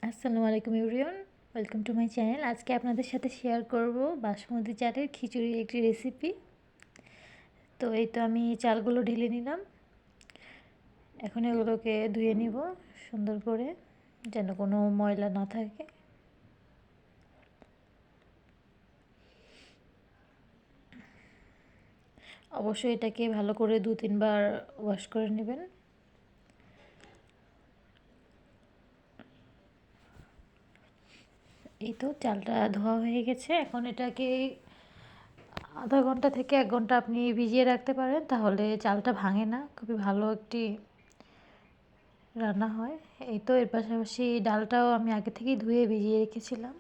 আসসালামু আলাইকুম everyone, welcome to my channel. আজকে আপনাদের সাথে শেয়ার করব বাসমতি চালের খিচুড়ির একটি রেসিপি। তো এই তো আমি চালগুলো ঢেলে নিলাম। এখন এগুলোকে ধুয়ে নিব সুন্দর করে, যেন কোনো ময়লা না থাকে। অবশ্যই এটাকে ভালো করে 2-3 বার ওয়াশ করে নেবেন। এই তো চালটা ধোয়া হয়ে গেছে। এখন এটাকে আধা ঘন্টা থেকে 1 ঘন্টা আপনি ভিজিয়ে রাখতে পারেন, তাহলে চালটা ভাঙে না, খুবই ভালো একটি রান্না হয়। এই তো এর পাশাপাশি ডালটাও আমি আগে থেকেই ধুয়ে ভিজিয়ে রেখেছিলাম।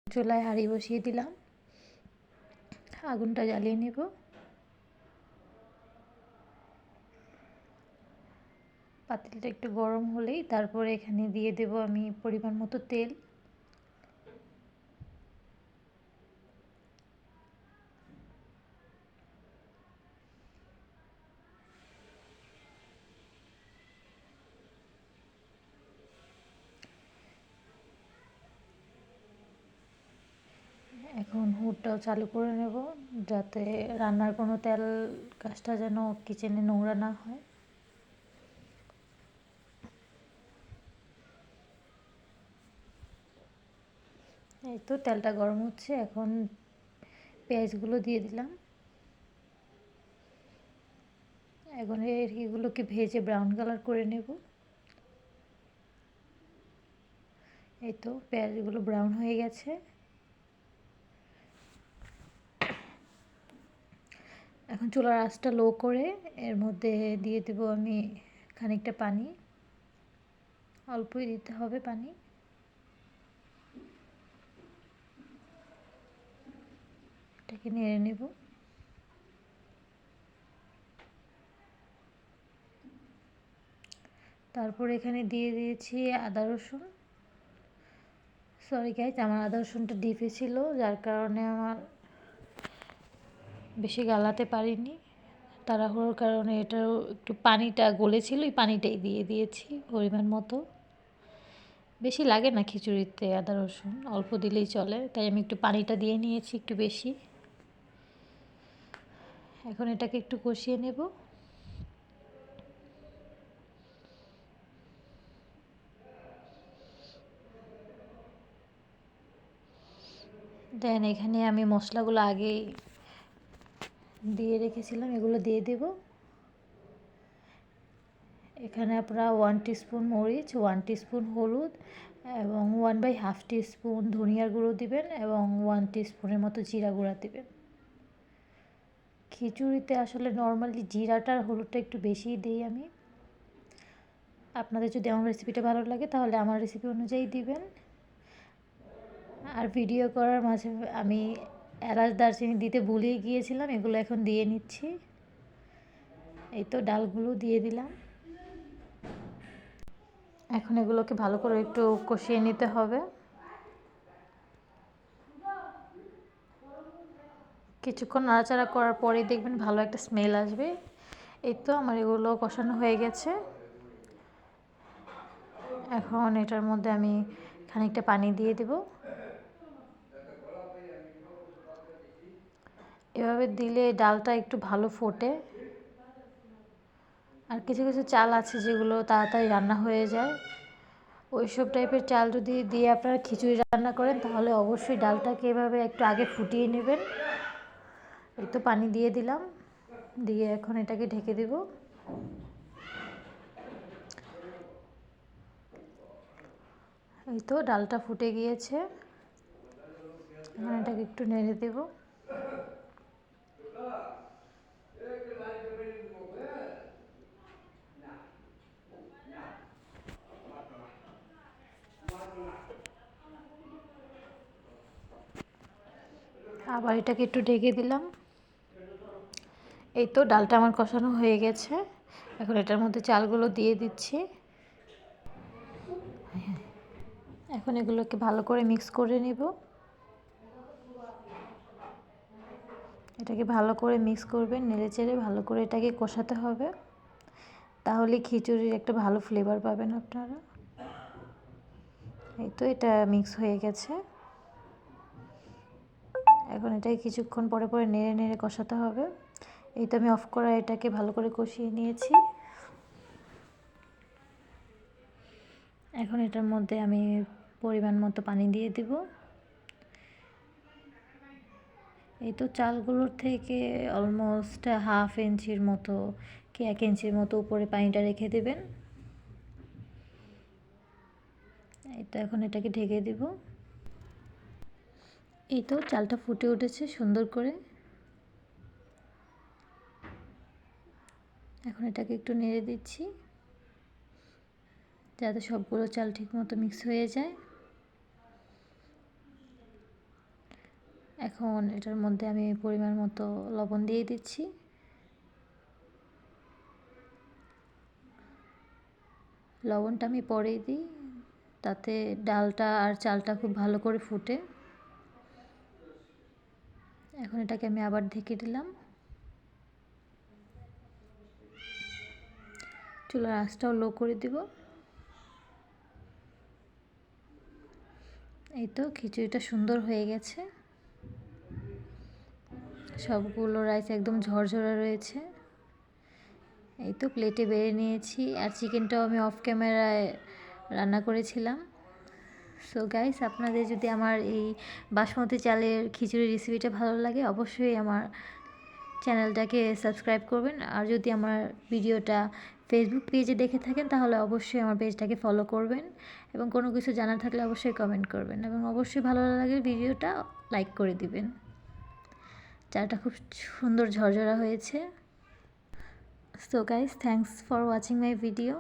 চুলায় হাঁড়ি বসিয়ে দিলাম, আগুনটা জ্বালিয়ে নেব। পাতিলটা একটু গরম হলেই তারপরে এখানে দিয়ে দেব আমি পরিমাণ মতো তেল। এখন হুডটাও চালু করে নেব, যাতে রান্নার কোনো তেল কাজটা যেন কিচেনে নোংরা না হয়। এই তো তেলটা গরম হচ্ছে, এখন পেঁয়াজগুলো দিয়ে দিলাম। এখন এগুলোকে ভেজে ব্রাউন কালার করে নেব। এই তো পেঁয়াজগুলো ব্রাউন হয়ে গেছে। এখন চুলার আঁচটা লো করে এর মধ্যে দিয়ে দেব আমি খানিকটা পানি। অল্পই দিতে হবে পানি। এটাকে নেড়ে নেব। তারপর এখানে দিয়ে দিয়েছি আদা রসুন। সরি গাইজ, আমার আদা রসুনটা ডিপে ছিল, যার কারণে আমার বেশি গালাতে পারিনি। তাড়াহুড়োর কারণে এটাও একটু পানিটা গলেছিল, এই পানিটাই দিয়ে দিয়েছি পরিমাণ মতো। বেশি লাগে না খিচুড়িতে আদা রসুন, অল্প দিলেই চলে, তাই আমি একটু পানিটা দিয়ে নিয়েছি একটু বেশি। এখন এটাকে একটু কষিয়ে নেব। দেন এখানে আমি মশলাগুলো আগেই দিয়ে রেখেছিলাম, এগুলো দিয়ে দেব। এখানে আপনারা 1 টিস্পুন মরিচ, 1 টিস্পুন হলুদ এবং 1/2 টিস্পুন ধনিয়ার গুঁড়ো দিবেন এবং 1 টিস্পুনের মতো জিরা গুঁড়া দিবেন। খিচুড়িতে আসলে নর্মালি জিরাটা আর হলুদটা একটু বেশিই দিই আমি। আপনাদের যদি আমার রেসিপিটা ভালো লাগে তাহলে আমার রেসিপি অনুযায়ী দিবেন। আর ভিডিও করার মাঝে আমি এলাচ দারচিনি দিতে ভুলেই গিয়েছিলাম, এগুলো এখন দিয়ে নিচ্ছি। এই তো ডালগুলো দিয়ে দিলাম। এখন এগুলোকে ভালো করে একটু কষিয়ে নিতে হবে। কিছুক্ষণ নাড়াচাড়া করার পরেই দেখবেন ভালো একটা স্মেল আসবে। এই তো আমার এগুলো কষানো হয়ে গেছে। এখন এটার মধ্যে আমি খানিকটা পানি দিয়ে দেব। এভাবে দিলে ডালটা একটু ভালো ফোটে। আর কিছু কিছু চাল আছে যেগুলো তাড়াতাড়ি রান্না হয়ে যায়, ওইসব টাইপের চাল যদি দিয়ে আপনারা খিচুড়ি রান্না করেন তাহলে অবশ্যই ডালটাকে এভাবে একটু আগে ফুটিয়ে নেবেন। এই তো পানি দিয়ে দিলাম, দিয়ে এখন এটাকে ঢেকে দেব। এই তো ডালটা ফুটে গিয়েছে, এখন এটাকে একটু নেড়ে দেব। আবার এটাকে একটু ঢেকে দিলাম। এই তো ডালটা আমার কষানো হয়ে গেছে, এখন এটার মধ্যে চালগুলো দিয়ে দিচ্ছি। এখন এগুলোকে ভালো করে মিক্স করে নেব। এটাকে ভালো করে মিক্স করবেন, নেড়েচেড়ে ভালো করে এটাকে কষাতে হবে, তাহলে খিচুড়ির একটা ভালো ফ্লেভার পাবেন আপনারা। এই তো এটা মিক্স হয়ে গেছে। এখন এটাকে কিছুক্ষণ পরে পরে নেড়ে নেড়ে কষাতে হবে। এই তো আমি অফ করা এটাকে ভালো করে কষিয়ে নিয়েছি। এখন এটার মধ্যে আমি পরিমাণ মতো পানি দিয়ে দিব। এই তো চালগুলোর থেকে অলমোস্ট 1/2 ইঞ্চির মতো কি 1 ইঞ্চির মতো উপরে পানিটা রেখে দেবেন। এই তো এখন এটাকে ঢেকে দিব। এই তো চালটা ফুটে উঠেছে সুন্দর করে। এখন এটাকে একটু নেড়ে দিচ্ছি যাতে সবগুলো চাল ঠিক মতো মিক্স হয়ে যায়। এখন এটার মধ্যে আমি পরিমাণ মতো লবণ দিয়ে দিচ্ছি। লবণটা আমি পরেই দিই, তাতে ডালটা আর চালটা খুব ভালো করে ফুটে। এখন এটাকে আমি আবার ঢেকে দিলাম। চুলার আঁচটাও লো করে দিব। এই তো খিচুড়িটা সুন্দর হয়ে গেছে। সবগুলো রাইস একদম ঝরঝরা রয়েছে। এই তো প্লেটে বেড়ে নিয়েছি। আর চিকেনটাও আমি অফ ক্যামেরায় রান্না করেছিলাম। সো গাইস, আপনাদের যদি আমার এই বাসমতি চালের খিচুড়ি রেসিপিটা ভালো লাগে, অবশ্যই আমার চ্যানেলটাকে সাবস্ক্রাইব করবেন। আর যদি আমার ভিডিওটা ফেসবুক পেজে দেখে থাকেন তাহলে অবশ্যই আমার পেজটাকে ফলো করবেন, এবং কোনো কিছু জানার থাকলে অবশ্যই কমেন্ট করবেন, এবং অবশ্যই ভালো লাগে ভিডিওটা লাইক করে দিবেন। চালটা খুব সুন্দর ঝরঝরা হয়েছে। So guys, thanks for watching my video.